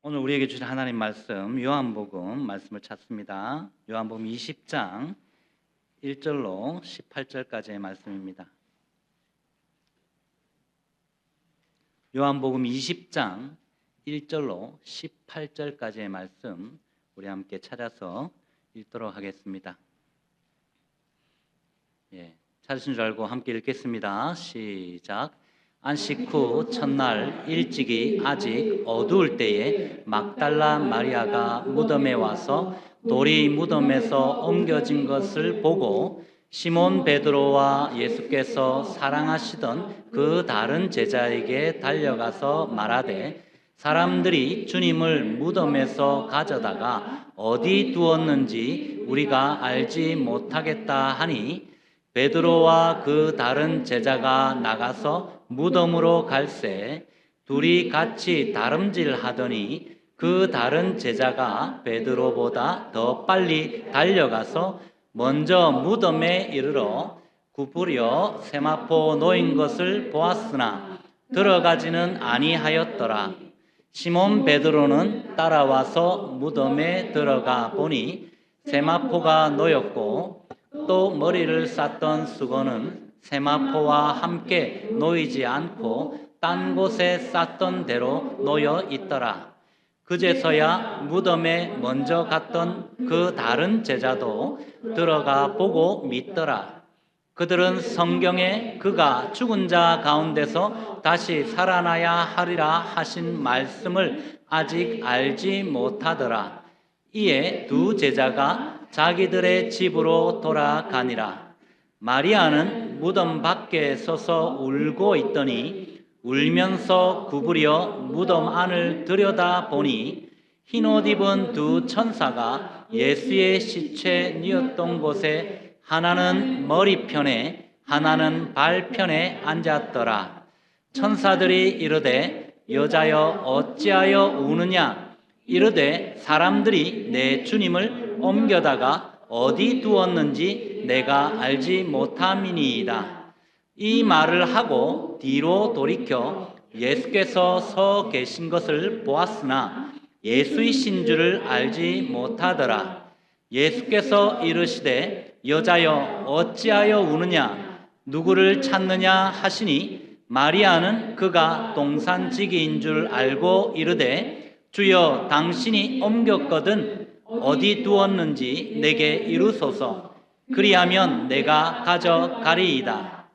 오늘 우리에게 주신 하나님 말씀 요한복음 말씀을 찾습니다. 요한복음 20장 1절로 18절까지의 말씀입니다. 요한복음 20장 1절로 18절까지의 말씀 우리 함께 찾아서 읽도록 하겠습니다. 찾으신 줄 알고 함께 읽겠습니다. 시작. 안식 후 첫날 일찍이 아직 어두울 때에 막달라 마리아가 무덤에 와서 돌이 무덤에서 옮겨진 것을 보고 시몬 베드로와 예수께서 사랑하시던 그 다른 제자에게 달려가서 말하되 사람들이 주님을 무덤에서 가져다가 어디 두었는지 우리가 알지 못하겠다 하니 베드로와 그 다른 제자가 나가서 무덤으로 갈새 둘이 같이 다름질하더니 그 다른 제자가 베드로보다 더 빨리 달려가서 먼저 무덤에 이르러 구부려 세마포 놓인 것을 보았으나 들어가지는 아니하였더라. 시몬 베드로는 따라와서 무덤에 들어가 보니 세마포가 놓였고 또 머리를 쌌던 수건은 세마포와 함께 놓이지 않고 딴 곳에 쌌던 대로 놓여 있더라. 그제서야 무덤에 먼저 갔던 그 다른 제자도 들어가 보고 믿더라. 그들은 성경에 그가 죽은 자 가운데서 다시 살아나야 하리라 하신 말씀을 아직 알지 못하더라. 이에 두 제자가 자기들의 집으로 돌아가니라. 마리아는 무덤 밖에 서서 울고 있더니 울면서 구부려 무덤 안을 들여다보니 흰옷 입은 두 천사가 예수의 시체 뉘었던 곳에 하나는 머리편에 하나는 발편에 앉았더라. 천사들이 이르되 여자여 어찌하여 우느냐 이르되 사람들이 내 주님을 옮겨다가 어디 두었는지 내가 알지 못함이니이다. 이 말을 하고 뒤로 돌이켜 예수께서 서 계신 것을 보았으나 예수이신 줄을 알지 못하더라. 예수께서 이르시되 여자여 어찌하여 우느냐 누구를 찾느냐 하시니 마리아는 그가 동산지기인 줄 알고 이르되 주여 당신이 옮겼거든 어디 두었는지 내게 이루소서. 그리하면 내가 가져가리이다.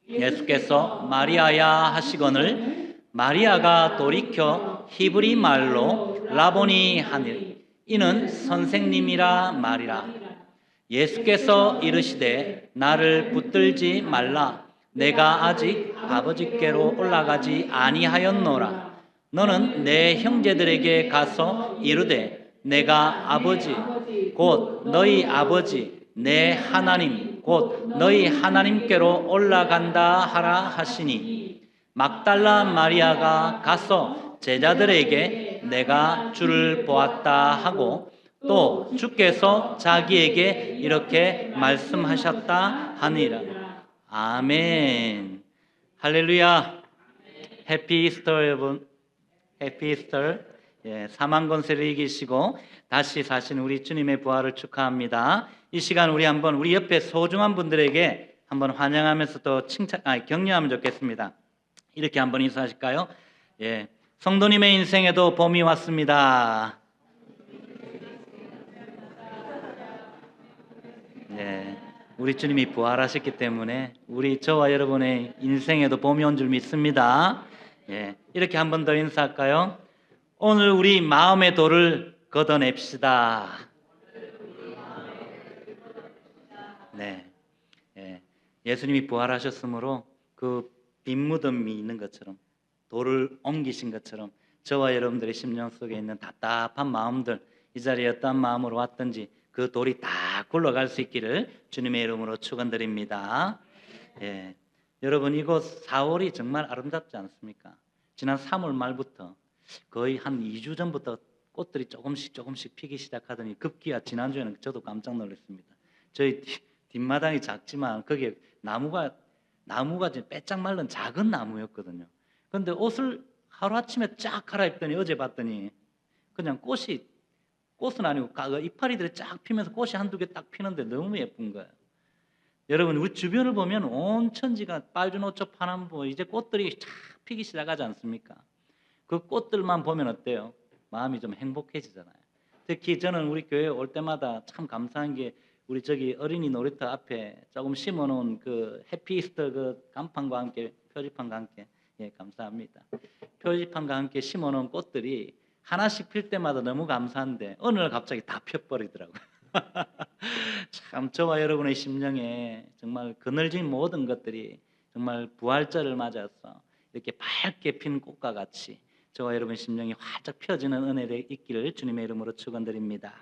예수께서 마리아야 하시거늘 마리아가 돌이켜 히브리 말로 라보니 하니 이는 선생님이라 말이라. 예수께서 이르시되 나를 붙들지 말라. 내가 아직 아버지께로 올라가지 아니하였노라. 너는 내 형제들에게 가서 이르되 내가 아버지 곧 너희 아버지 내 하나님 곧 너희 하나님께로 올라간다 하라 하시니 막달라 마리아가 가서 제자들에게 내가 주를 보았다 하고 또 주께서 자기에게 이렇게 말씀하셨다 하니라. 아멘. 할렐루야. 해피 이스터 여러분. 해피 이스터. 사망 권세를 이기시고 다시 사신 우리 주님의 부활을 축하합니다. 이 시간 우리 한번 우리 옆에 소중한 분들에게 한번 환영하면서 또 격려하면 좋겠습니다. 이렇게 한번 인사하실까요? 성도님의 인생에도 봄이 왔습니다. 우리 주님이 부활하셨기 때문에 저와 여러분의 인생에도 봄이 온 줄 믿습니다. 이렇게 한 번 더 인사할까요? 오늘 우리 마음의 돌을 걷어냅시다. 예수님이 부활하셨으므로 그 빈 무덤이 있는 것처럼 돌을 옮기신 것처럼 저와 여러분들의 심령 속에 있는 답답한 마음들 이 자리에 어떤 마음으로 왔든지 그 돌이 다 굴러갈 수 있기를 주님의 이름으로 축원드립니다. 여러분 이곳 4월이 정말 아름답지 않습니까? 지난 3월 말부터 거의 한 2주 전부터 꽃들이 조금씩 피기 시작하더니 급기야 지난주에는 저도 깜짝 놀랐습니다. 저희 뒷마당이 작지만 거기에 나무가 빼짝 말른 작은 나무였거든요. 그런데 옷을 하루아침에 쫙 갈아입더니 어제 봤더니 그냥 꽃은 아니고 이파리들이 쫙 피면서 꽃이 한두 개 딱 피는데 너무 예쁜 거예요. 여러분 우리 주변을 보면 온 천지가 빨주노초 파남보 이제 꽃들이 쫙 피기 시작하지 않습니까? 그 꽃들만 보면 어때요? 마음이 좀 행복해지잖아요. 특히 저는 우리 교회 올 때마다 참 감사한 게 우리 저기 어린이 놀이터 앞에 조금 심어놓은 그 해피이스터 그 간판과 함께 표지판과 함께 예 감사합니다. 표지판과 함께 심어놓은 꽃들이 하나씩 필 때마다 너무 감사한데 어느 날 갑자기 다 펴버리더라고요. 참 저와 여러분의 심령에 정말 그늘진 모든 것들이 정말 부활절을 맞아서 이렇게 밝게 핀 꽃과 같이 저와 여러분 심령이 활짝 펴지는 은혜가 있기를 주님의 이름으로 축원드립니다.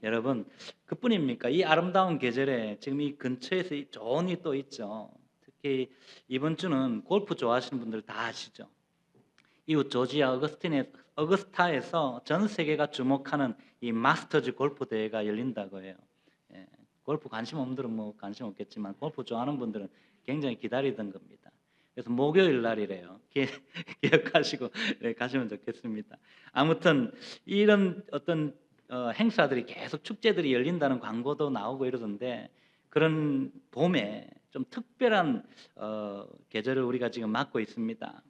여러분 그뿐입니까? 이 아름다운 계절에 지금 이 근처에서 좋은 일이 또 있죠. 특히 이번 주는 골프 좋아하시는 분들 다 아시죠? 이웃 조지아 어거스타에서 전 세계가 주목하는 이 마스터즈 골프 대회가 열린다고 해요. 예, 골프 관심 없는 분들은 뭐 관심 없겠지만 골프 좋아하는 분들은 굉장히 기다리던 겁니다. 그래서 목요일 날이래요. 기억하시고 네, 가시면 좋겠습니다. 아무튼 이런 어떤 행사들이 계속 축제들이 열린다는 광고도 나오고 이러던데 그런 봄에 좀 특별한 계절을 우리가 지금 맞고 있습니다.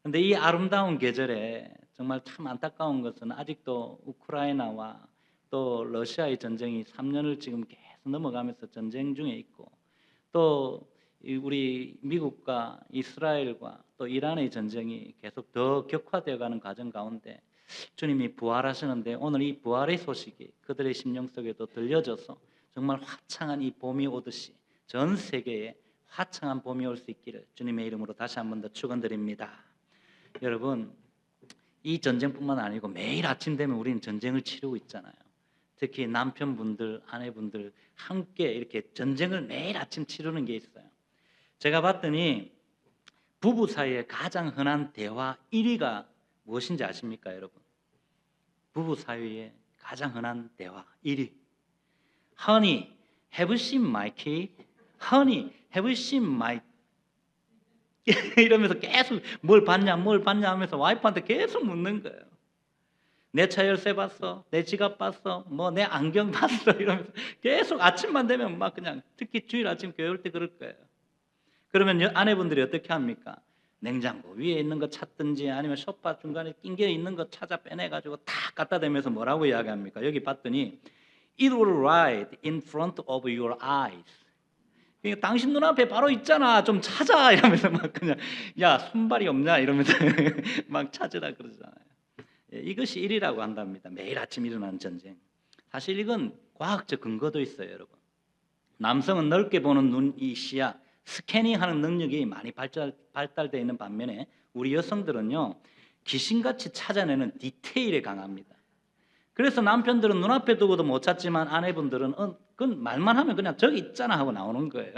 그런데 이 아름다운 계절에 정말 참 안타까운 것은 아직도 우크라이나와 또 러시아의 전쟁이 3년을 지금 계속 넘어가면서 전쟁 중에 있고 또 우리 미국과 이스라엘과 또 이란의 전쟁이 계속 더 격화되어가는 과정 가운데 주님이 부활하시는데 오늘 이 부활의 소식이 그들의 심령 속에도 들려져서 정말 화창한 이 봄이 오듯이 전 세계에 화창한 봄이 올 수 있기를 주님의 이름으로 다시 한 번 더 축원드립니다. 여러분 이 전쟁뿐만 아니고 매일 아침 되면 우리는 전쟁을 치르고 있잖아요. 특히 남편분들, 아내분들 함께 이렇게 전쟁을 매일 아침 치르는 게 있어요. 제가 봤더니 부부 사이에 가장 흔한 대화 1위가 무엇인지 아십니까, 여러분? 부부 사이에 가장 흔한 대화 1위. Honey, have you seen my kid? Honey, have you seen my 이러면서 계속 뭘 봤냐 하면서 와이프한테 계속 묻는 거예요. 내 차 열쇠 봤어? 내 지갑 봤어? 뭐 내 안경 봤어? 이러면서 계속 아침만 되면 막 그냥 특히 주일 아침 교회 올 때 그럴 거예요. 그러면 아내분들이 어떻게 합니까? 냉장고 위에 있는 거 찾든지 아니면 소파 중간에 낑겨 있는 거 찾아 빼내가지고 다 갖다 대면서 뭐라고 이야기합니까? 여기 봤더니 It will right in front of your eyes. 그러니까 당신 눈앞에 바로 있잖아. 좀 찾아 이러면서 막 그냥 야 손발이 없냐 이러면서 막 찾으라 그러잖아요. 예, 이것이 일이라고 한답니다. 매일 아침 일어나는 전쟁. 사실 이건 과학적 근거도 있어요, 여러분. 남성은 넓게 보는 눈, 이 시야, 스캐닝하는 능력이 많이 발달되어 있는 반면에 우리 여성들은요 귀신같이 찾아내는 디테일에 강합니다. 그래서 남편들은 눈앞에 두고도 못 찾지만 아내분들은 그건 말만 하면 그냥 저기 있잖아 하고 나오는 거예요.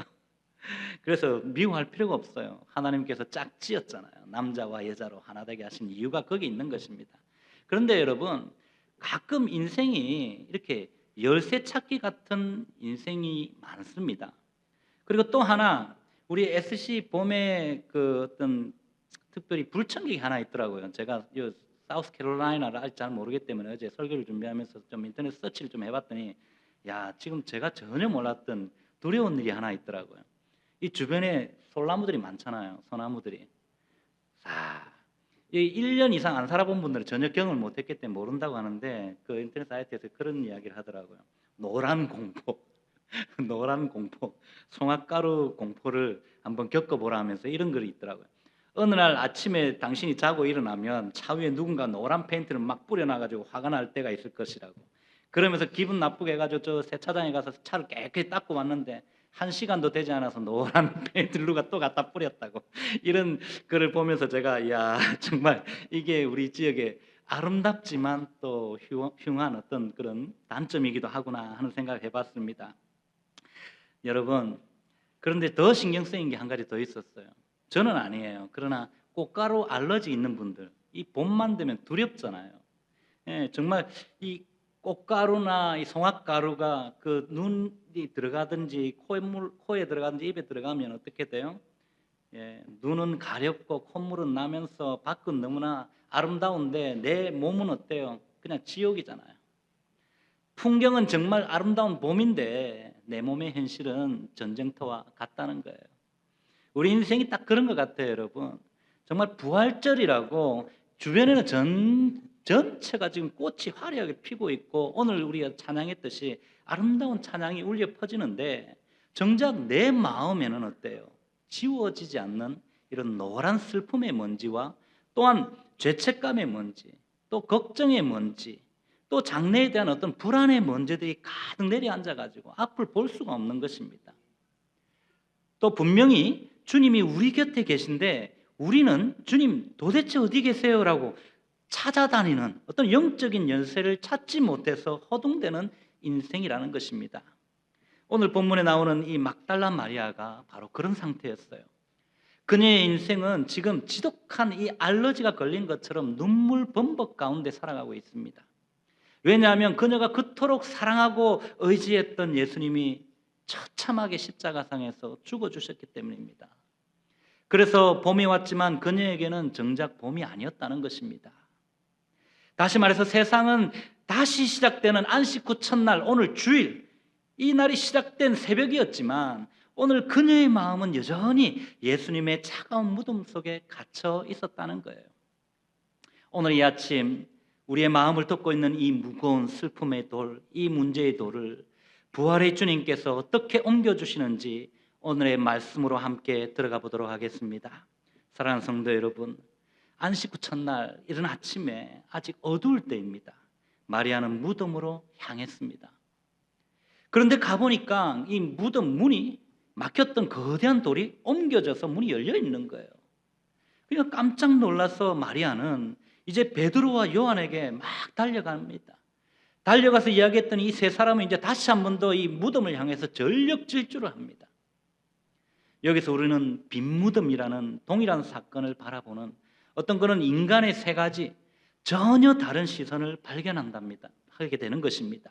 그래서 미워할 필요가 없어요. 하나님께서 짝지었잖아요. 남자와 여자로 하나 되게 하신 이유가 거기 있는 것입니다. 그런데 여러분 가끔 인생이 이렇게 열쇠 찾기 같은 인생이 많습니다. 그리고 또 하나 우리 SC 봄에 그 어떤 특별히 불청객이 하나 있더라고요. 제가 사우스캐롤라이나를 아직 잘 모르기 때문에 어제 설교를 준비하면서 좀 인터넷 서치를 좀 해봤더니 야 지금 제가 전혀 몰랐던 두려운 일이 하나 있더라고요. 이 주변에 솔나무들이 많잖아요. 소나무들이. 이 1년 이상 안 살아본 분들은 전혀 경험을 못했기 때문에 모른다고 하는데 그 인터넷 사이트에서 그런 이야기를 하더라고요. 노란 공포, 노란 공포, 송악가루 공포를 한번 겪어보라 하면서 이런 글이 있더라고요. 어느 날 아침에 당신이 자고 일어나면 차 위에 누군가 노란 페인트를 막 뿌려놔가지고 화가 날 때가 있을 것이라고. 그러면서 기분 나쁘게 해가지고 저 세차장에 가서 차를 깨끗이 닦고 왔는데 1시간도 되지 않아서 노란 페인트를 누가 또 갖다 뿌렸다고. 이런 글을 보면서 제가 야 정말 이게 우리 지역의 아름답지만 또 흉한 어떤 그런 단점이기도 하구나 하는 생각을 해봤습니다. 여러분 그런데 더 신경 쓰인 게 한 가지 더 있었어요. 저는 아니에요. 그러나 꽃가루 알러지 있는 분들 이 봄만 되면 두렵잖아요. 예, 정말 이 꽃가루나 이 송화가루가 그 눈이 들어가든지 코에 들어가든지 입에 들어가면 어떻게 돼요? 예, 눈은 가렵고 콧물은 나면서 밖은 너무나 아름다운데 내 몸은 어때요? 그냥 지옥이잖아요. 풍경은 정말 아름다운 봄인데 내 몸의 현실은 전쟁터와 같다는 거예요. 우리 인생이 딱 그런 것 같아요, 여러분. 정말 부활절이라고 주변에는 전체가 지금 꽃이 화려하게 피고 있고 오늘 우리가 찬양했듯이 아름다운 찬양이 울려 퍼지는데 정작 내 마음에는 어때요? 지워지지 않는 이런 노란 슬픔의 먼지와 또한 죄책감의 먼지, 또 걱정의 먼지, 또 장래에 대한 어떤 불안의 먼지들이 가득 내려앉아가지고 앞을 볼 수가 없는 것입니다. 또 분명히 주님이 우리 곁에 계신데 우리는 주님 도대체 어디 계세요? 라고 찾아다니는 어떤 영적인 열쇠를 찾지 못해서 허둥대는 인생이라는 것입니다. 오늘 본문에 나오는 이 막달라 마리아가 바로 그런 상태였어요. 그녀의 인생은 지금 지독한 이 알러지가 걸린 것처럼 눈물 범벅 가운데 살아가고 있습니다. 왜냐하면 그녀가 그토록 사랑하고 의지했던 예수님이 처참하게 십자가상에서 죽어주셨기 때문입니다. 그래서 봄이 왔지만 그녀에게는 정작 봄이 아니었다는 것입니다. 다시 말해서 세상은 다시 시작되는 안식 후 첫날 오늘 주일 이 날이 시작된 새벽이었지만 오늘 그녀의 마음은 여전히 예수님의 차가운 무덤 속에 갇혀 있었다는 거예요. 오늘 이 아침 우리의 마음을 덮고 있는 이 무거운 슬픔의 돌, 이 문제의 돌을 부활의 주님께서 어떻게 옮겨주시는지 오늘의 말씀으로 함께 들어가 보도록 하겠습니다. 사랑하는 성도 여러분, 안식 후 첫날 이른 아침에 아직 어두울 때입니다. 마리아는 무덤으로 향했습니다. 그런데 가보니까 이 무덤 문이 막혔던 거대한 돌이 옮겨져서 문이 열려 있는 거예요. 그러니까 깜짝 놀라서 마리아는 이제 베드로와 요한에게 막 달려갑니다. 달려가서 이야기했더니 이 세 사람은 이제 다시 한 번 더 이 무덤을 향해서 전력 질주를 합니다. 여기서 우리는 빈 무덤이라는 동일한 사건을 바라보는 어떤 그런 인간의 세 가지 전혀 다른 시선을 발견한답니다. 하게 되는 것입니다.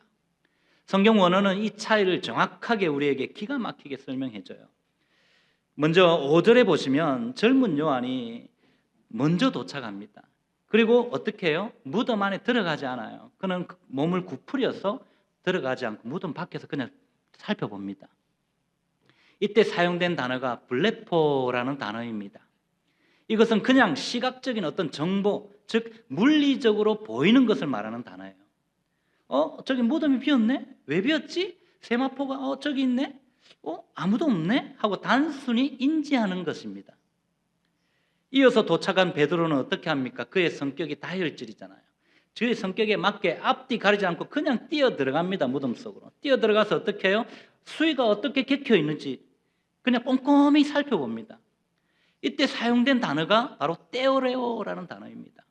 성경 원어는 이 차이를 정확하게 우리에게 기가 막히게 설명해줘요. 먼저 5절에 보시면 젊은 요한이 먼저 도착합니다. 그리고 어떻게 해요? 무덤 안에 들어가지 않아요. 그는 몸을 구부려서 들어가지 않고 무덤 밖에서 그냥 살펴봅니다. 이때 사용된 단어가 블레포라는 단어입니다. 이것은 그냥 시각적인 어떤 정보, 즉 물리적으로 보이는 것을 말하는 단어예요. 저기 무덤이 비었네? 왜 비었지? 세마포가 저기 있네? 아무도 없네? 하고 단순히 인지하는 것입니다. 이어서 도착한 베드로는 어떻게 합니까? 그의 성격이 다혈질이잖아요. 그의 성격에 맞게 앞뒤 가리지 않고 그냥 뛰어 들어갑니다. 무덤 속으로. 뛰어 들어가서 어떻게 해요? 수위가 어떻게 객혀 있는지 그냥 꼼꼼히 살펴봅니다. 이때 사용된 단어가 바로 떼오레오라는 단어입니다.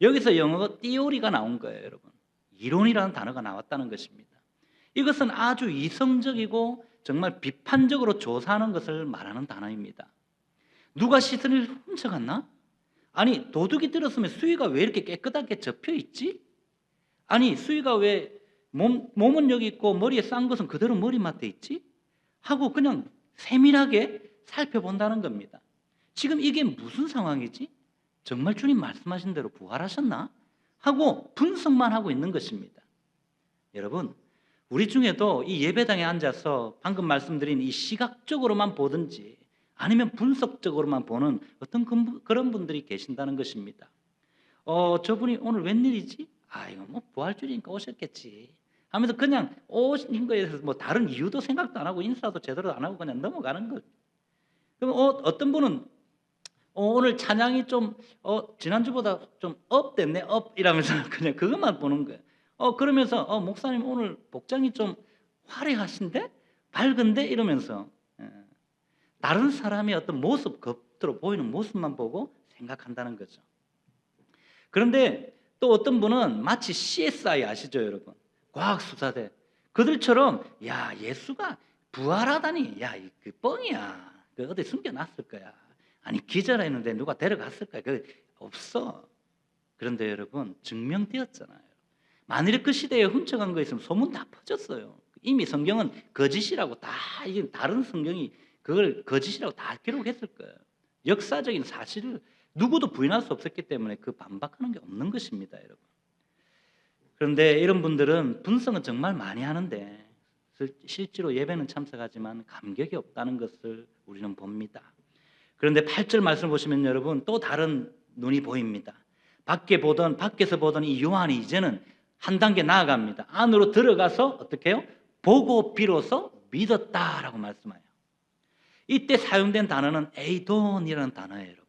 여기서 영어가 띠오리가 나온 거예요, 여러분. 이론이라는 단어가 나왔다는 것입니다. 이것은 아주 이성적이고 정말 비판적으로 조사하는 것을 말하는 단어입니다. 누가 시선을 훔쳐갔나? 아니, 도둑이 들었으면 수위가 왜 이렇게 깨끗하게 접혀 있지? 아니, 수위가 왜 몸은 여기 있고 머리에 싼 것은 그대로 머리맡에 있지? 하고 그냥 세밀하게 살펴본다는 겁니다. 지금 이게 무슨 상황이지? 정말 주님 말씀하신 대로 부활하셨나? 하고 분석만 하고 있는 것입니다. 여러분, 우리 중에도 이 예배당에 앉아서 방금 말씀드린 이 시각적으로만 보든지 아니면 분석적으로만 보는 어떤 그런 분들이 계신다는 것입니다. 저분이 오늘 웬일이지? 이거 뭐 부활주일이니까 오셨겠지 하면서 그냥 오신 거에 대해서 뭐 다른 이유도 생각도 안 하고 인사도 제대로 안 하고 그냥 넘어가는 것. 그럼 어떤 분은 오늘 찬양이 좀 지난주보다 좀 업됐네, 업 이러면서 그냥 그것만 보는 거예요. 그러면서 목사님 오늘 복장이 좀 화려하신데 밝은데 이러면서 다른 사람의 어떤 모습, 겉으로 보이는 모습만 보고 생각한다는 거죠. 그런데 또 어떤 분은 마치 CSI 아시죠, 여러분? 과학수사대. 그들처럼 야, 예수가 부활하다니, 야, 그 뻥이야. 그 어디 숨겨놨을 거야. 아니, 기절했는데 누가 데려갔을 거야. 그 없어. 그런데 여러분, 증명되었잖아요. 만일 그 시대에 훔쳐간 거 있으면 소문 다 퍼졌어요. 이미 성경은 거짓이라고 다, 이게 다른 성경이 그걸 거짓이라고 다 기록했을 거예요. 역사적인 사실을 누구도 부인할 수 없었기 때문에 그 반박하는 게 없는 것입니다, 여러분. 그런데 이런 분들은 분석은 정말 많이 하는데 실제로 예배는 참석하지만 감격이 없다는 것을 우리는 봅니다. 그런데 8절 말씀 보시면 여러분 또 다른 눈이 보입니다. 밖에서 보던 이 요한이 이제는 한 단계 나아갑니다. 안으로 들어가서 어떻게 해요? 보고 비로소 믿었다라고 말씀해요. 이때 사용된 단어는 에이돈이라는 단어예요, 여러분.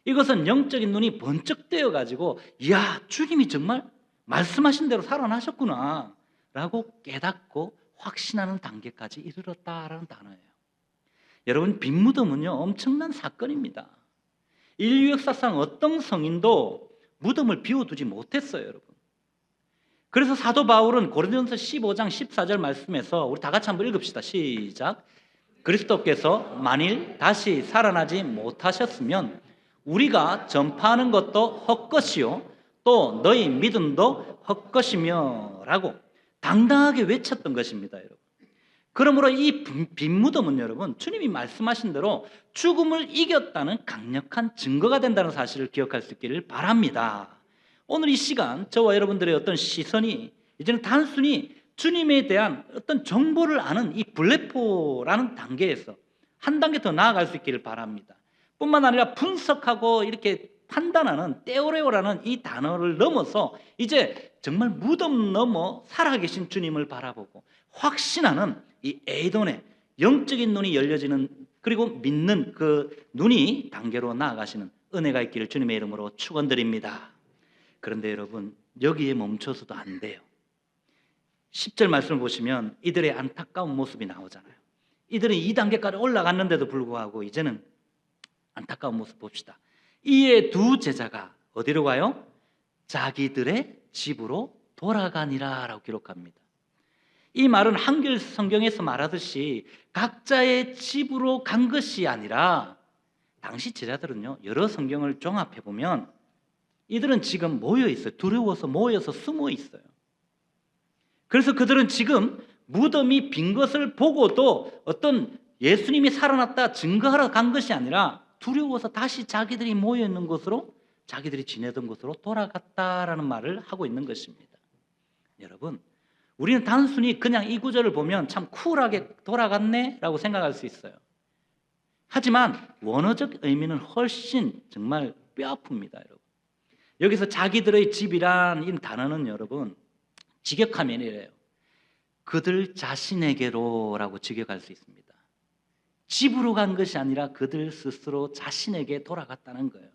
이것은 영적인 눈이 번쩍 뜨여 가지고 이야, 주님이 정말 말씀하신 대로 살아나셨구나 라고 깨닫고 확신하는 단계까지 이르렀다라는 단어예요. 여러분, 빈무덤은요 엄청난 사건입니다. 인류 역사상 어떤 성인도 무덤을 비워두지 못했어요, 여러분. 그래서 사도 바울은 고린도전서 15장 14절 말씀에서 우리 다 같이 한번 읽읍시다. 시작. 그리스도께서 만일 다시 살아나지 못하셨으면 우리가 전파하는 것도 헛것이요 또 너희 믿음도 헛것이며 라고 당당하게 외쳤던 것입니다, 여러분. 그러므로 이 빈무덤은 여러분 주님이 말씀하신 대로 죽음을 이겼다는 강력한 증거가 된다는 사실을 기억할 수 있기를 바랍니다. 오늘 이 시간 저와 여러분들의 어떤 시선이 이제는 단순히 주님에 대한 어떤 정보를 아는 이 블레포라는 단계에서 한 단계 더 나아갈 수 있기를 바랍니다. 뿐만 아니라 분석하고 이렇게 판단하는 떼오레오라는 이 단어를 넘어서 이제 정말 무덤 넘어 살아계신 주님을 바라보고 확신하는 이 에이돈의 영적인 눈이 열려지는 그리고 믿는 그 눈이 단계로 나아가시는 은혜가 있기를 주님의 이름으로 축원드립니다. 그런데 여러분 여기에 멈춰서도 안 돼요. 10절 말씀을 보시면 이들의 안타까운 모습이 나오잖아요. 이들은 2단계까지 올라갔는데도 불구하고 이제는 안타까운 모습 봅시다. 이에 두 제자가 어디로 가요? 자기들의 집으로 돌아가니라 라고 기록합니다. 이 말은 한글 성경에서 말하듯이 각자의 집으로 간 것이 아니라 당시 제자들은요 여러 성경을 종합해 보면 이들은 지금 모여 있어요. 두려워서 모여서 숨어 있어요. 그래서 그들은 지금 무덤이 빈 것을 보고도 어떤 예수님이 살아났다 증거하러 간 것이 아니라 두려워서 다시 자기들이 모여 있는 곳으로 자기들이 지내던 곳으로 돌아갔다라는 말을 하고 있는 것입니다. 여러분, 우리는 단순히 그냥 이 구절을 보면 참 쿨하게 돌아갔네 라고 생각할 수 있어요. 하지만 원어적 의미는 훨씬 정말 뼈아픕니다, 여러분. 여기서 자기들의 집이란 이 단어는 여러분 직역하면 이래요. 그들 자신에게로라고 직역할 수 있습니다. 집으로 간 것이 아니라 그들 스스로 자신에게 돌아갔다는 거예요.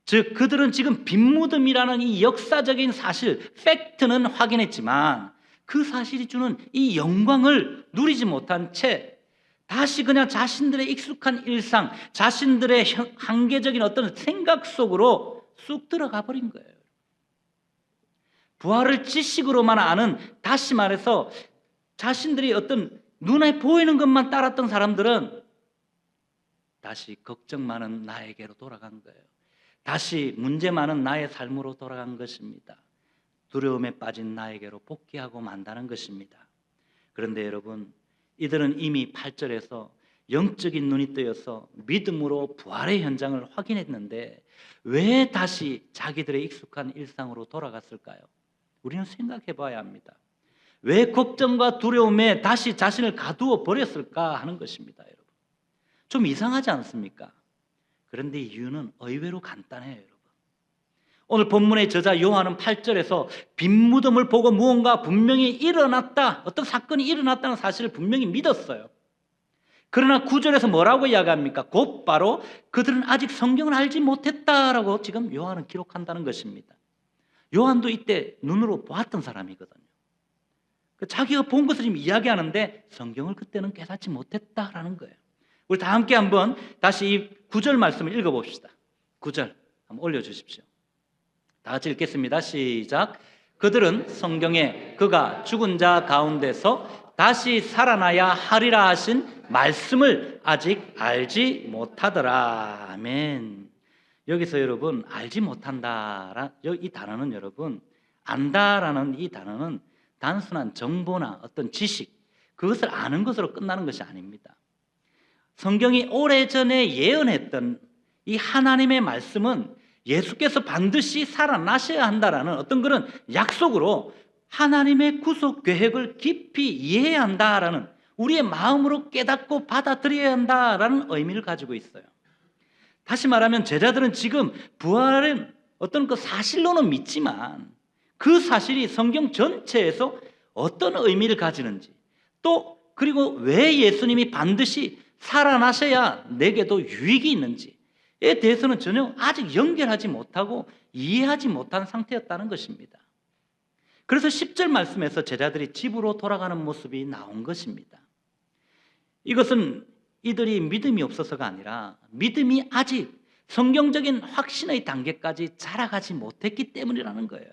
즉 그들은 지금 빈무덤이라는 이 역사적인 사실, 팩트는 확인했지만 그 사실이 주는 이 영광을 누리지 못한 채 다시 그냥 자신들의 익숙한 일상, 자신들의 한계적인 어떤 생각 속으로 쑥 들어가 버린 거예요. 부활을 지식으로만 아는, 다시 말해서 자신들이 어떤 눈에 보이는 것만 따랐던 사람들은 다시 걱정 많은 나에게로 돌아간 거예요. 다시 문제 많은 나의 삶으로 돌아간 것입니다. 두려움에 빠진 나에게로 복귀하고 만다는 것입니다. 그런데 여러분, 이들은 이미 8절에서 영적인 눈이 뜨여서 믿음으로 부활의 현장을 확인했는데 왜 다시 자기들의 익숙한 일상으로 돌아갔을까요? 우리는 생각해 봐야 합니다. 왜 걱정과 두려움에 다시 자신을 가두어 버렸을까 하는 것입니다, 여러분. 좀 이상하지 않습니까? 그런데 이유는 의외로 간단해요, 여러분. 오늘 본문의 저자 요한은 8절에서 빈 무덤을 보고 무언가 분명히 일어났다, 어떤 사건이 일어났다는 사실을 분명히 믿었어요. 그러나 9절에서 뭐라고 이야기합니까? 곧바로 그들은 아직 성경을 알지 못했다라고 지금 요한은 기록한다는 것입니다. 요한도 이때 눈으로 보았던 사람이거든요. 자기가 본 것을 지금 이야기하는데 성경을 그때는 깨닫지 못했다라는 거예요. 우리 다 함께 한번 다시 이 9절 말씀을 읽어봅시다. 9절 한번 올려주십시오. 다 같이 읽겠습니다. 시작. 그들은 성경에 그가 죽은 자 가운데서 다시 살아나야 하리라 하신 말씀을 아직 알지 못하더라. 아멘. 여기서 여러분 알지 못한다 이 단어는 여러분 안다라는 이 단어는 단순한 정보나 어떤 지식 그것을 아는 것으로 끝나는 것이 아닙니다. 성경이 오래전에 예언했던 이 하나님의 말씀은 예수께서 반드시 살아나셔야 한다라는 어떤 그런 약속으로 하나님의 구속 계획을 깊이 이해해야 한다라는, 우리의 마음으로 깨닫고 받아들여야 한다라는 의미를 가지고 있어요. 다시 말하면 제자들은 지금 부활은 어떤 그 사실로는 믿지만 그 사실이 성경 전체에서 어떤 의미를 가지는지, 또 그리고 왜 예수님이 반드시 살아나셔야 내게도 유익이 있는지에 대해서는 전혀 아직 연결하지 못하고 이해하지 못한 상태였다는 것입니다. 그래서 10절 말씀에서 제자들이 집으로 돌아가는 모습이 나온 것입니다. 이것은 이들이 믿음이 없어서가 아니라 믿음이 아직 성경적인 확신의 단계까지 자라가지 못했기 때문이라는 거예요.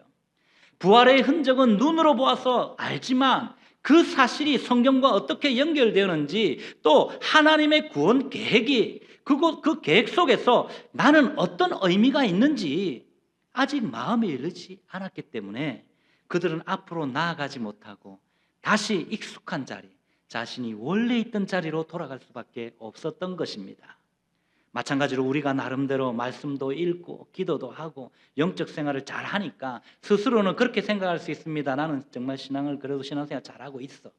부활의 흔적은 눈으로 보아서 알지만 그 사실이 성경과 어떻게 연결되었는지, 또 하나님의 구원 계획이 그 계획 속에서 나는 어떤 의미가 있는지 아직 마음에 이르지 않았기 때문에 그들은 앞으로 나아가지 못하고 다시 익숙한 자리, 자신이 원래 있던 자리로 돌아갈 수밖에 없었던 것입니다. 마찬가지로 우리가 나름대로 말씀도 읽고 기도도 하고 영적 생활을 잘 하니까 스스로는 그렇게 생각할 수 있습니다. 나는 정말 신앙을 그래도 신앙생활 잘하고 있어.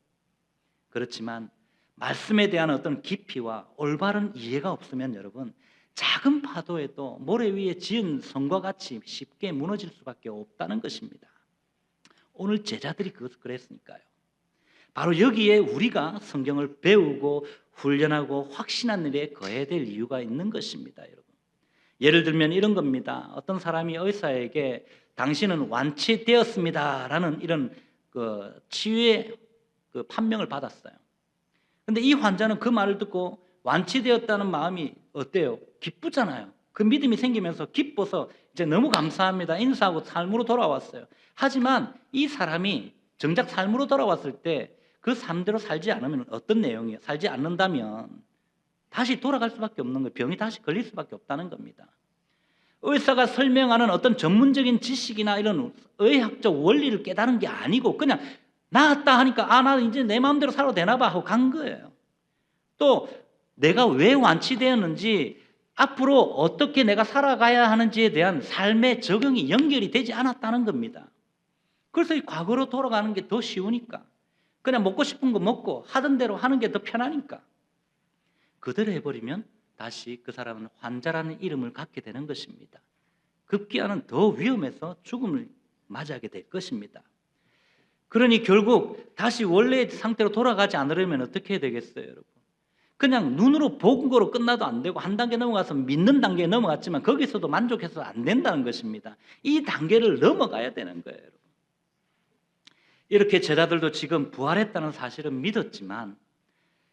그렇지만 말씀에 대한 어떤 깊이와 올바른 이해가 없으면 여러분, 작은 파도에도 모래 위에 지은 성과 같이 쉽게 무너질 수밖에 없다는 것입니다. 오늘 제자들이 그것을 그랬으니까요. 바로 여기에 우리가 성경을 배우고 훈련하고 확신한 일에 거해야 될 이유가 있는 것입니다, 여러분. 예를 들면 이런 겁니다. 어떤 사람이 의사에게 당신은 완치되었습니다라는 이런 치유의 판명을 받았어요. 그런데 이 환자는 그 말을 듣고 완치되었다는 마음이 어때요? 기쁘잖아요. 그 믿음이 생기면서 기뻐서 이제 너무 감사합니다, 인사하고 삶으로 돌아왔어요. 하지만 이 사람이 정작 삶으로 돌아왔을 때 그 삶대로 살지 않으면 어떤 내용이에요? 살지 않는다면 다시 돌아갈 수밖에 없는 거예요. 병이 다시 걸릴 수밖에 없다는 겁니다. 의사가 설명하는 어떤 전문적인 지식이나 이런 의학적 원리를 깨달은 게 아니고 그냥 나았다 하니까 나 이제 내 마음대로 살아도 되나 봐 하고 간 거예요. 또 내가 왜 완치되었는지, 앞으로 어떻게 내가 살아가야 하는지에 대한 삶의 적용이 연결이 되지 않았다는 겁니다. 그래서 이 과거로 돌아가는 게 더 쉬우니까, 그냥 먹고 싶은 거 먹고 하던 대로 하는 게 더 편하니까 그대로 해버리면 다시 그 사람은 환자라는 이름을 갖게 되는 것입니다. 급기야는 더 위험해서 죽음을 맞이하게 될 것입니다. 그러니 결국 다시 원래의 상태로 돌아가지 않으려면 어떻게 해야 되겠어요, 여러분? 그냥 눈으로 본 거로 끝나도 안 되고 한 단계 넘어가서 믿는 단계에 넘어갔지만 거기서도 만족해서 안 된다는 것입니다. 이 단계를 넘어가야 되는 거예요, 여러분. 이렇게 제자들도 지금 부활했다는 사실은 믿었지만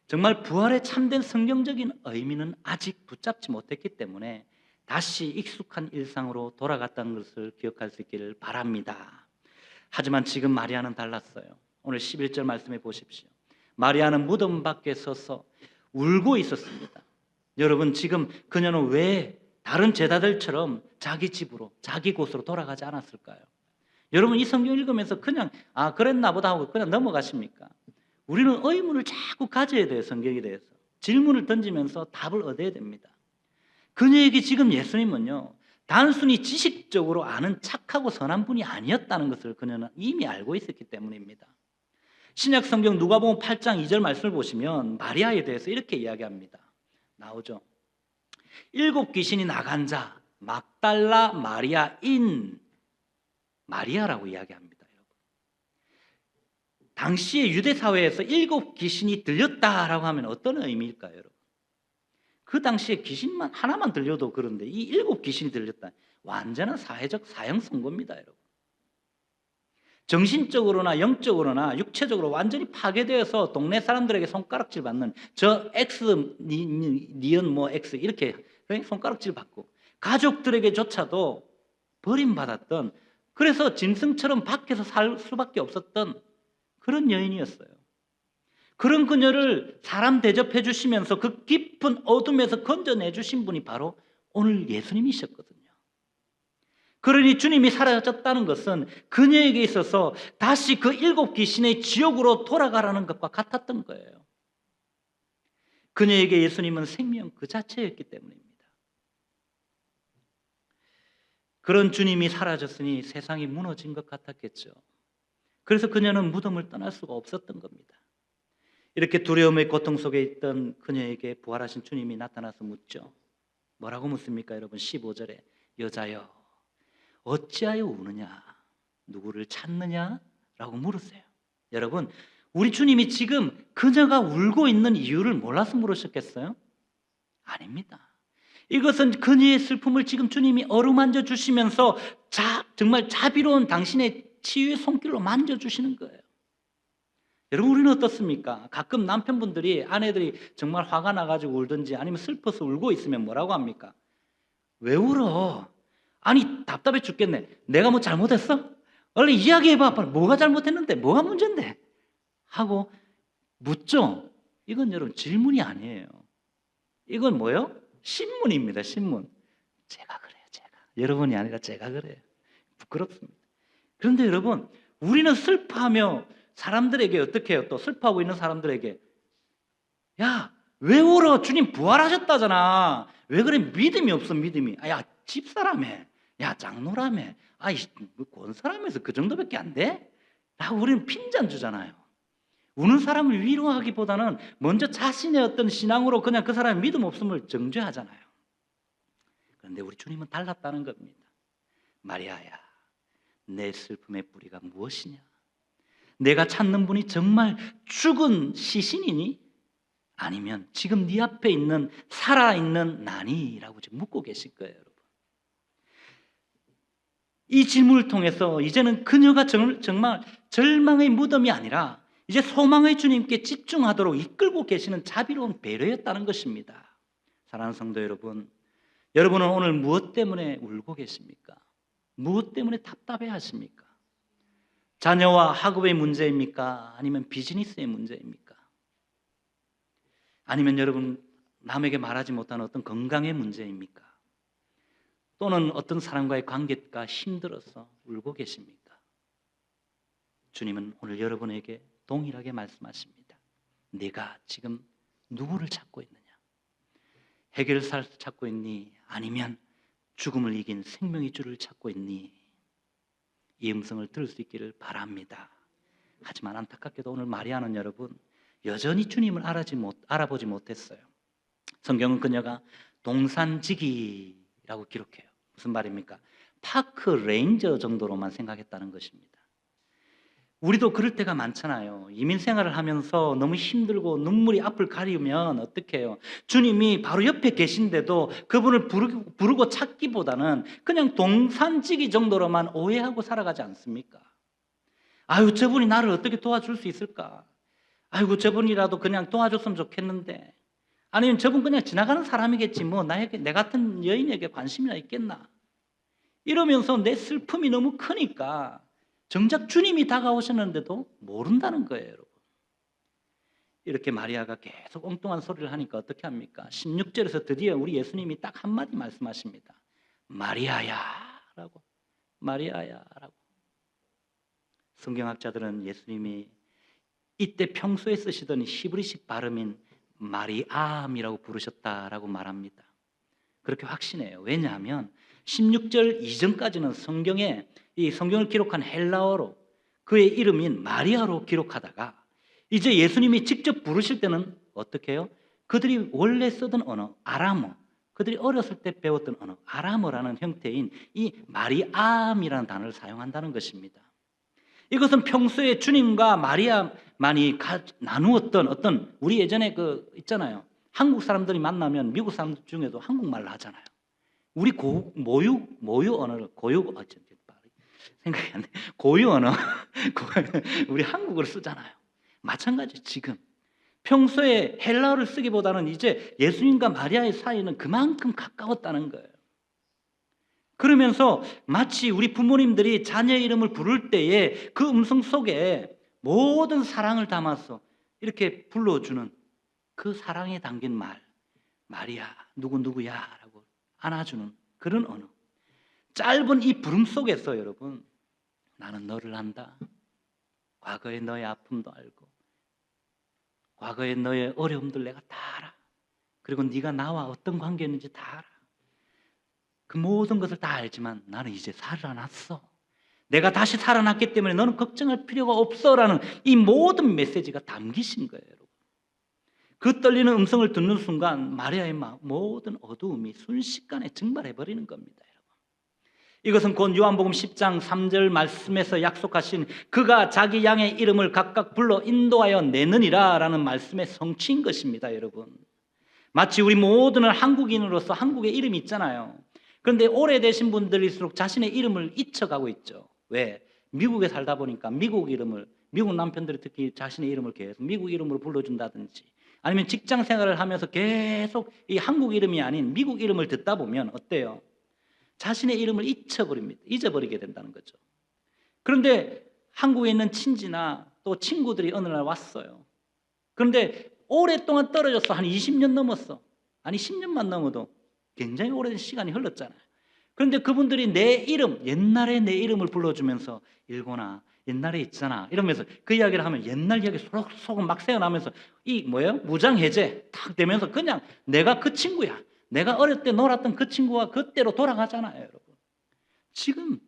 정말 부활의 참된 성경적인 의미는 아직 붙잡지 못했기 때문에 다시 익숙한 일상으로 돌아갔다는 것을 기억할 수 있기를 바랍니다. 하지만 지금 마리아는 달랐어요. 오늘 11절 말씀해 보십시오. 마리아는 무덤 밖에 서서 울고 있었습니다. 여러분, 지금 그녀는 왜 다른 제자들처럼 자기 집으로, 자기 곳으로 돌아가지 않았을까요? 여러분, 이 성경 읽으면서 그냥 그랬나 보다 하고 그냥 넘어가십니까? 우리는 의문을 자꾸 가져야 돼요. 성경에 대해서 질문을 던지면서 답을 얻어야 됩니다. 그녀에게 지금 예수님은요, 단순히 지식적으로 아는 착하고 선한 분이 아니었다는 것을 그녀는 이미 알고 있었기 때문입니다. 신약 성경 누가복음 8장 2절 말씀을 보시면 마리아에 대해서 이렇게 이야기합니다. 나오죠. 7 귀신이 나간 자 막달라 마리아인 마리아라고 이야기합니다. 여러분, 당시의 유대 사회에서 7 귀신이 들렸다라고 하면 어떤 의미일까요, 여러분? 그 당시에 귀신만 하나만 들려도 그런데 이 7 귀신이 들렸다, 완전한 사회적 사형 선고입니다, 여러분. 정신적으로나 영적으로나 육체적으로 완전히 파괴되어서 동네 사람들에게 손가락질 받는 저 X 니은 뭐 X 이렇게 손가락질 받고 가족들에게조차도 버림받았던, 그래서 짐승처럼 밖에서 살 수밖에 없었던 그런 여인이었어요. 그런 그녀를 사람 대접해 주시면서 그 깊은 어둠에서 건져내 주신 분이 바로 오늘 예수님이셨거든요. 그러니 주님이 사라졌다는 것은 그녀에게 있어서 다시 그 7 귀신의 지옥으로 돌아가라는 것과 같았던 거예요. 그녀에게 예수님은 생명 그 자체였기 때문입니다. 그런 주님이 사라졌으니 세상이 무너진 것 같았겠죠. 그래서 그녀는 무덤을 떠날 수가 없었던 겁니다. 이렇게 두려움의 고통 속에 있던 그녀에게 부활하신 주님이 나타나서 묻죠. 뭐라고 묻습니까, 여러분? 15절에 여자여 어찌하여 우느냐? 누구를 찾느냐? 라고 물으세요. 여러분, 우리 주님이 지금 그녀가 울고 있는 이유를 몰라서 물으셨겠어요? 아닙니다. 이것은 그녀의 슬픔을 지금 주님이 어루만져 주시면서 정말 자비로운 당신의 치유의 손길로 만져주시는 거예요. 여러분, 우리는 어떻습니까? 가끔 남편분들이, 아내들이 정말 화가 나가지고 울든지 아니면 슬퍼서 울고 있으면 뭐라고 합니까? 왜 울어? 아니 답답해 죽겠네. 내가 뭐 잘못했어? 얼른 이야기해봐. 뭐가 잘못했는데? 뭐가 문제인데? 하고 묻죠. 이건 여러분 질문이 아니에요. 이건 뭐요? 신문입니다. 신문. 제가 그래요. 제가. 여러분이 아니라 제가 그래요. 부끄럽습니다. 그런데 여러분, 우리는 슬퍼하며 사람들에게 어떻게 해요? 또 슬퍼하고 있는 사람들에게 야, 왜 울어? 주님 부활하셨다잖아. 왜 그래? 믿음이 없어. 믿음이. 야, 집사라며. 야, 장로라며. 아이, 권사라면서 그 정도밖에 안 돼? 라고 우리는 핀잔 주잖아요. 우는 사람을 위로하기보다는 먼저 자신의 어떤 신앙으로 그냥 그 사람의 믿음 없음을 정죄하잖아요. 그런데 우리 주님은 달랐다는 겁니다. 마리아야, 내 슬픔의 뿌리가 무엇이냐? 내가 찾는 분이 정말 죽은 시신이니? 아니면 지금 네 앞에 있는 살아있는 나니라고 지금 묻고 계실 거예요, 여러분. 이 질문을 통해서 이제는 그녀가 정말 절망의 무덤이 아니라 이제 소망의 주님께 집중하도록 이끌고 계시는 자비로운 배려였다는 것입니다. 사랑하는 성도 여러분, 여러분은 오늘 무엇 때문에 울고 계십니까? 무엇 때문에 답답해 하십니까? 자녀와 학업의 문제입니까? 아니면 비즈니스의 문제입니까? 아니면 여러분 남에게 말하지 못하는 어떤 건강의 문제입니까? 또는 어떤 사람과의 관계가 힘들어서 울고 계십니까? 주님은 오늘 여러분에게 동일하게 말씀하십니다. 네가 지금 누구를 찾고 있느냐? 해결사를 찾고 있니? 아니면 죽음을 이긴 생명의 주를 찾고 있니? 이 음성을 들을 수 있기를 바랍니다. 하지만 안타깝게도 오늘 마리아는 여러분 여전히 주님을 알아보지 못했어요. 성경은 그녀가 동산지기라고 기록해요. 무슨 말입니까? 파크 레인저 정도로만 생각했다는 것입니다. 우리도 그럴 때가 많잖아요. 이민 생활을 하면서 너무 힘들고 눈물이 앞을 가리면 어떻게 해요? 주님이 바로 옆에 계신데도 그분을 부르고 찾기보다는 그냥 동산지기 정도로만 오해하고 살아가지 않습니까? 아유, 저분이 나를 어떻게 도와줄 수 있을까? 아이고, 저분이라도 그냥 도와줬으면 좋겠는데, 아니면 저분 그냥 지나가는 사람이겠지, 뭐 내 같은 여인에게 관심이나 있겠나? 이러면서 내 슬픔이 너무 크니까 정작 주님이 다가오셨는데도 모른다는 거예요, 여러분. 이렇게 마리아가 계속 엉뚱한 소리를 하니까 어떻게 합니까? 16절에서 드디어 우리 예수님이 딱 한마디 말씀하십니다. 마리아야 라고. 마리아야 라고. 성경학자들은 예수님이 이때 평소에 쓰시던 히브리식 발음인 마리암이라고 부르셨다라고 말합니다. 그렇게 확신해요. 왜냐하면 16절 이전까지는 이 성경을 기록한 헬라어로 그의 이름인 마리아로 기록하다가 이제 예수님이 직접 부르실 때는 어떻게 해요? 그들이 원래 쓰던 언어 아람어, 그들이 어렸을 때 배웠던 언어 아람어라는 형태인 이 마리암이라는 단어를 사용한다는 것입니다. 이것은 평소에 주님과 마리아만이 나누었던 어떤 우리 예전에 있잖아요. 한국 사람들이 만나면 미국 사람들 중에도 한국말로 하잖아요. 우리 모유 언어를 생각이 안 나. 고유 언어 우리 한국어를 쓰잖아요. 마찬가지 지금 평소에 헬라어를 쓰기보다는 이제 예수님과 마리아의 사이는 그만큼 가까웠다는 거예요. 그러면서 마치 우리 부모님들이 자녀의 이름을 부를 때에 그 음성 속에 모든 사랑을 담아서 이렇게 불러주는 그 사랑에 담긴 말, 마리아 누구누구야 라고 안아주는 그런 언어. 짧은 이 부름 속에서 여러분 나는 너를 안다. 과거의 너의 아픔도 알고 과거의 너의 어려움들 내가 다 알아. 그리고 네가 나와 어떤 관계였는지 다 알아. 그 모든 것을 다 알지만 나는 이제 살아났어. 내가 다시 살아났기 때문에 너는 걱정할 필요가 없어라는 이 모든 메시지가 담기신 거예요. 여러분. 그 떨리는 음성을 듣는 순간 마리아의 모든 어두움이 순식간에 증발해버리는 겁니다. 이것은 곧 요한복음 10장 3절 말씀에서 약속하신 그가 자기 양의 이름을 각각 불러 인도하여 내느니라 라는 말씀의 성취인 것입니다. 여러분, 마치 우리 모두는 한국인으로서 한국의 이름이 있잖아요. 그런데 오래되신 분들일수록 자신의 이름을 잊혀가고 있죠. 왜? 미국에 살다 보니까 미국 이름을, 미국 남편들이 특히 자신의 이름을 계속 미국 이름으로 불러준다든지, 아니면 직장 생활을 하면서 계속 이 한국 이름이 아닌 미국 이름을 듣다 보면 어때요? 자신의 이름을 잊어버립니다. 잊어버리게 된다는 거죠. 그런데 한국에 있는 친지나 또 친구들이 어느 날 왔어요. 그런데 오랫동안 떨어졌어. 한 20년 넘었어. 아니 10년만 넘어도 굉장히 오랜 시간이 흘렀잖아요. 그런데 그분들이 내 이름, 옛날에 내 이름을 불러주면서 일곤아 옛날에 있잖아 이러면서 그 이야기를 하면 옛날 이야기 소록소록 막 새어나면서 이 뭐예요? 무장해제 탁 되면서 그냥 내가 그 친구야. 내가 어릴 때 놀았던 그 친구가 그때로 돌아가잖아요. 여러분. 지금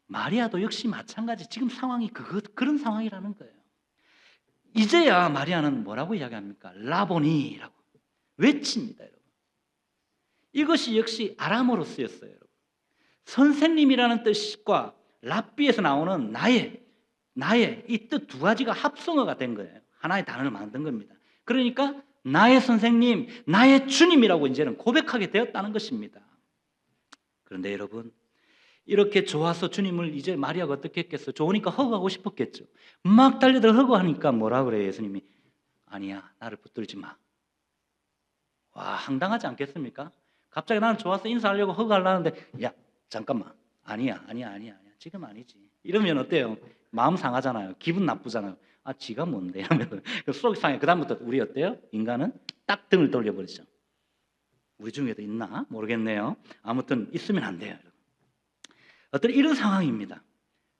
마리아도 역시 마찬가지. 지금 상황이 그런 상황이라는 거예요. 이제야 마리아는 뭐라고 이야기합니까? 라보니라고 외칩니다. 여러분. 이것이 역시 아람어로 쓰였어요. 여러분. 선생님이라는 뜻과 랍비에서 나오는 나의 이 뜻 두 가지가 합성어가 된 거예요. 하나의 단어를 만든 겁니다. 그러니까 나의 선생님, 나의 주님이라고 이제는 고백하게 되었다는 것입니다. 그런데 여러분, 이렇게 좋아서 주님을 이제 마리아가 어떻게 했겠어요? 좋으니까 허구하고 싶었겠죠. 막 달려들어 허구하니까 뭐라 그래요? 예수님이 아니야, 나를 붙들지 마. 와, 황당하지 않겠습니까? 갑자기 나는 좋아서 인사하려고 허구하려는데 야, 잠깐만. 아니야. 지금 아니지. 이러면 어때요? 마음 상하잖아요. 기분 나쁘잖아요. 아, 지가 뭔데? 이러면서 속 상해. 그 다음부터 우리 어때요? 인간은 딱 등을 돌려버리죠. 우리 중에도 있나? 모르겠네요. 아무튼 있으면 안 돼요. 어떤 이런 상황입니다.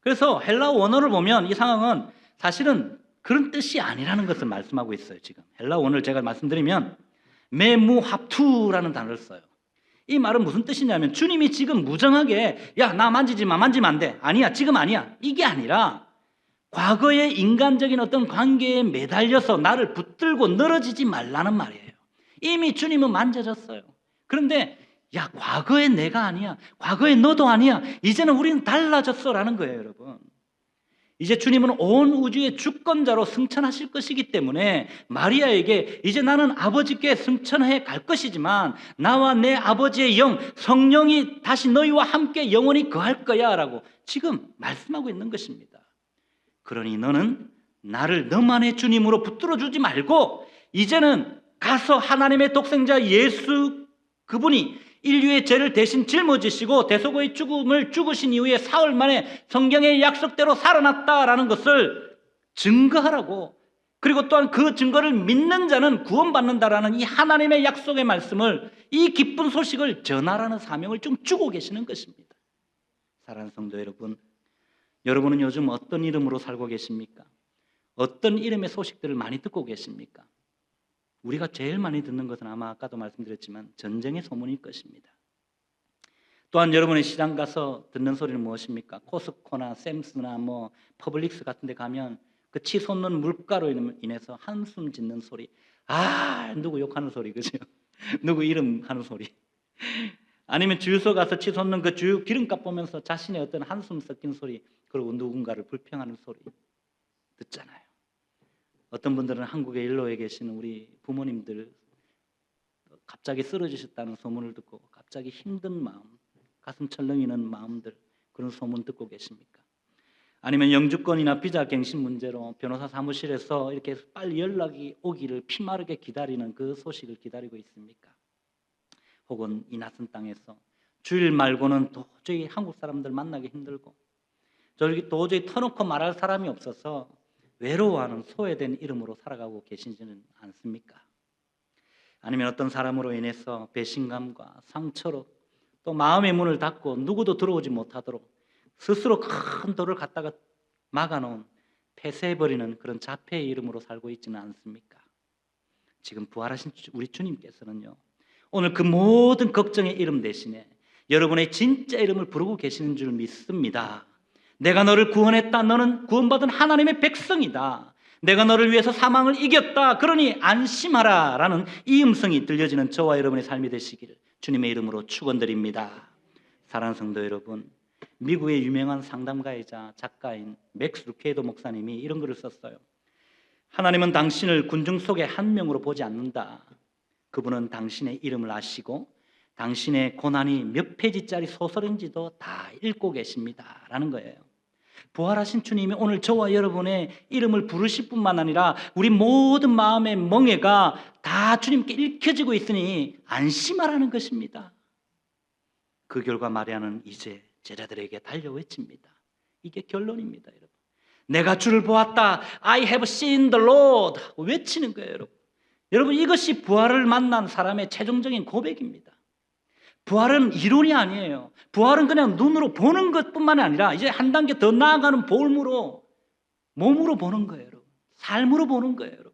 그래서 헬라어 원어를 보면 이 상황은 사실은 그런 뜻이 아니라는 것을 말씀하고 있어요. 지금 헬라어 원어를 제가 말씀드리면 메무합투라는 단어를 써요. 이 말은 무슨 뜻이냐면 주님이 지금 무정하게 야, 나 만지지 마, 만지면 안 돼. 아니야, 지금 아니야. 이게 아니라 과거의 인간적인 어떤 관계에 매달려서 나를 붙들고 늘어지지 말라는 말이에요. 이미 주님은 만져졌어요. 그런데 야, 과거의 내가 아니야. 과거의 너도 아니야. 이제는 우리는 달라졌어라는 거예요, 여러분. 이제 주님은 온 우주의 주권자로 승천하실 것이기 때문에 마리아에게 이제 나는 아버지께 승천해 갈 것이지만 나와 내 아버지의 영, 성령이 다시 너희와 함께 영원히 거할 거야 라고 지금 말씀하고 있는 것입니다. 그러니 너는 나를 너만의 주님으로 붙들어 주지 말고 이제는 가서 하나님의 독생자 예수 그분이 인류의 죄를 대신 짊어지시고 대속의 죽음을 죽으신 이후에 사흘 만에 성경의 약속대로 살아났다라는 것을 증거하라고, 그리고 또한 그 증거를 믿는 자는 구원받는다라는 이 하나님의 약속의 말씀을, 이 기쁜 소식을 전하라는 사명을 좀 주고 계시는 것입니다. 사랑하는 성도 여러분, 여러분은 요즘 어떤 이름으로 살고 계십니까? 어떤 이름의 소식들을 많이 듣고 계십니까? 우리가 제일 많이 듣는 것은 아마 아까도 말씀드렸지만 전쟁의 소문일 것입니다. 또한 여러분의 시장 가서 듣는 소리는 무엇입니까? 코스코나 샘스나 퍼블릭스 같은 데 가면 그 치솟는 물가로 인해서 한숨 짓는 소리, 아, 누구 욕하는 소리, 그죠? 누구 이름 하는 소리. 아니면 주유소 가서 치솟는 그 주유 기름값 보면서 자신의 어떤 한숨 섞인 소리, 그리고 누군가를 불평하는 소리 듣잖아요. 어떤 분들은 한국에 일로에 계시는 우리 부모님들 갑자기 쓰러지셨다는 소문을 듣고 갑자기 힘든 마음, 가슴 철렁이는 마음들, 그런 소문 듣고 계십니까? 아니면 영주권이나 비자 갱신 문제로 변호사 사무실에서 이렇게 빨리 연락이 오기를 피마르게 기다리는 그 소식을 기다리고 있습니까? 혹은 이 낯선 땅에서 주일 말고는 도저히 한국 사람들 만나기 힘들고 저기 도저히 터놓고 말할 사람이 없어서 외로워하는 소외된 이름으로 살아가고 계시지는 않습니까? 아니면 어떤 사람으로 인해서 배신감과 상처로 또 마음의 문을 닫고 누구도 들어오지 못하도록 스스로 큰 돌을 갖다가 막아놓은, 폐쇄해버리는 그런 자폐의 이름으로 살고 있지는 않습니까? 지금 부활하신 우리 주님께서는요, 오늘 그 모든 걱정의 이름 대신에 여러분의 진짜 이름을 부르고 계시는 줄 믿습니다. 내가 너를 구원했다. 너는 구원받은 하나님의 백성이다. 내가 너를 위해서 사망을 이겼다. 그러니 안심하라 라는 이 음성이 들려지는 저와 여러분의 삶이 되시기를 주님의 이름으로 축원드립니다. 사랑하는 성도 여러분, 미국의 유명한 상담가이자 작가인 맥스 루케이도 목사님이 이런 글을 썼어요. 하나님은 당신을 군중 속의 한 명으로 보지 않는다. 그분은 당신의 이름을 아시고 당신의 고난이 몇 페이지짜리 소설인지도 다 읽고 계십니다 라는 거예요. 부활하신 주님이 오늘 저와 여러분의 이름을 부르실 뿐만 아니라 우리 모든 마음의 멍에가 다 주님께 읽혀지고 있으니 안심하라는 것입니다. 그 결과 마리아는 이제 제자들에게 달려 외칩니다. 이게 결론입니다, 여러분. 내가 주를 보았다. I have seen the Lord. 외치는 거예요, 여러분. 여러분, 이것이 부활을 만난 사람의 최종적인 고백입니다. 부활은 이론이 아니에요. 부활은 그냥 눈으로 보는 것뿐만 아니라 이제 한 단계 더 나아가는 볼무로, 몸으로 보는 거예요, 여러분. 삶으로 보는 거예요, 여러분.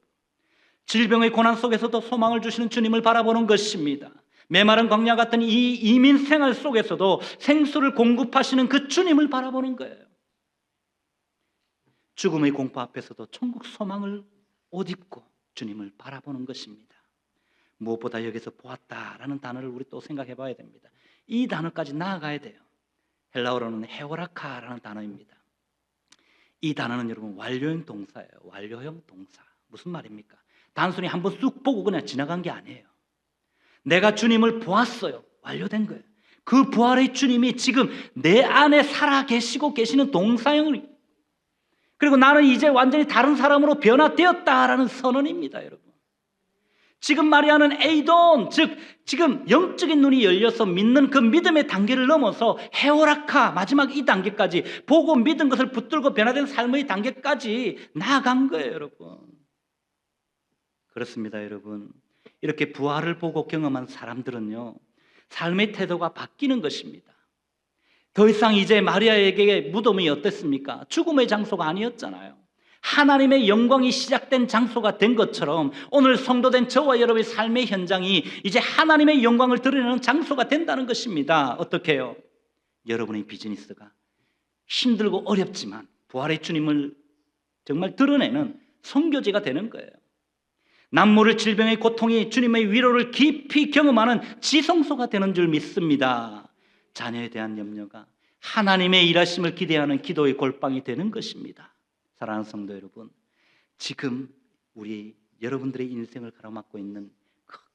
질병의 고난 속에서도 소망을 주시는 주님을 바라보는 것입니다. 메마른 광야 같은 이 이민 생활 속에서도 생수를 공급하시는 그 주님을 바라보는 거예요. 죽음의 공포 앞에서도 천국 소망을 옷 입고 주님을 바라보는 것입니다. 무엇보다 여기서 보았다라는 단어를 우리 또 생각해 봐야 됩니다. 이 단어까지 나아가야 돼요. 헬라어로는 헤오라카라는 단어입니다. 이 단어는 여러분 완료형 동사예요. 완료형 동사. 무슨 말입니까? 단순히 한번 쑥 보고 그냥 지나간 게 아니에요. 내가 주님을 보았어요. 완료된 거예요. 그 부활의 주님이 지금 내 안에 살아 계시고 계시는 동사형을, 그리고 나는 이제 완전히 다른 사람으로 변화되었다라는 선언입니다, 여러분. 지금 마리아는 에이돈, 즉 지금 영적인 눈이 열려서 믿는 그 믿음의 단계를 넘어서 헤오라카, 마지막 이 단계까지 보고 믿은 것을 붙들고 변화된 삶의 단계까지 나아간 거예요, 여러분. 그렇습니다, 여러분. 이렇게 부활을 보고 경험한 사람들은요, 삶의 태도가 바뀌는 것입니다. 더 이상 이제 마리아에게 무덤이 어땠습니까? 죽음의 장소가 아니었잖아요. 하나님의 영광이 시작된 장소가 된 것처럼 오늘 성도된 저와 여러분의 삶의 현장이 이제 하나님의 영광을 드러내는 장소가 된다는 것입니다. 어떻게 해요? 여러분의 비즈니스가 힘들고 어렵지만 부활의 주님을 정말 드러내는 선교지가 되는 거예요. 남모를 질병의 고통이 주님의 위로를 깊이 경험하는 지성소가 되는 줄 믿습니다. 자녀에 대한 염려가 하나님의 일하심을 기대하는 기도의 골방이 되는 것입니다. 사랑하는 성도 여러분, 지금 우리 여러분들의 인생을 가로막고 있는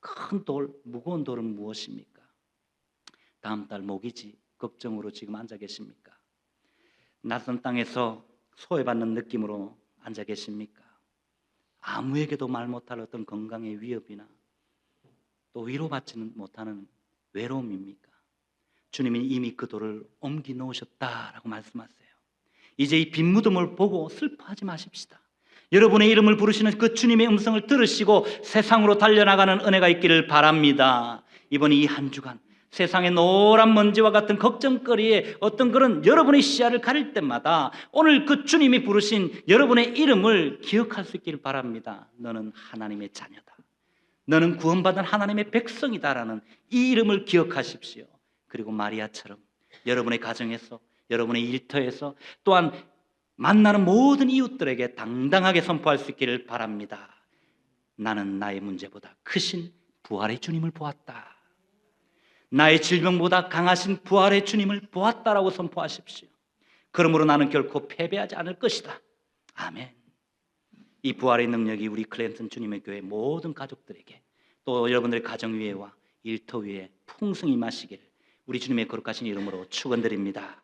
큰 돌, 무거운 돌은 무엇입니까? 다음 달 모기지 걱정으로 지금 앉아 계십니까? 낯선 땅에서 소외받는 느낌으로 앉아 계십니까? 아무에게도 말 못할 어떤 건강의 위협이나 또 위로받지는 못하는 외로움입니까? 주님이 이미 그 돌을 옮기 놓으셨다라고 말씀하세요. 이제 이 빈 무덤을 보고 슬퍼하지 마십시다. 여러분의 이름을 부르시는 그 주님의 음성을 들으시고 세상으로 달려나가는 은혜가 있기를 바랍니다. 이번 이 한 주간 세상의 노란 먼지와 같은 걱정거리에 어떤 그런 여러분의 시야를 가릴 때마다 오늘 그 주님이 부르신 여러분의 이름을 기억할 수 있기를 바랍니다. 너는 하나님의 자녀다. 너는 구원받은 하나님의 백성이다라는 이 이름을 기억하십시오. 그리고 마리아처럼 여러분의 가정에서, 여러분의 일터에서, 또한 만나는 모든 이웃들에게 당당하게 선포할 수 있기를 바랍니다. 나는 나의 문제보다 크신 부활의 주님을 보았다. 나의 질병보다 강하신 부활의 주님을 보았다라고 선포하십시오. 그러므로 나는 결코 패배하지 않을 것이다. 아멘. 이 부활의 능력이 우리 클랜턴 주님의 교회 모든 가족들에게, 또 여러분들의 가정 위에와 일터 위에 풍성히 임하시기를 우리 주님의 거룩하신 이름으로 축원드립니다.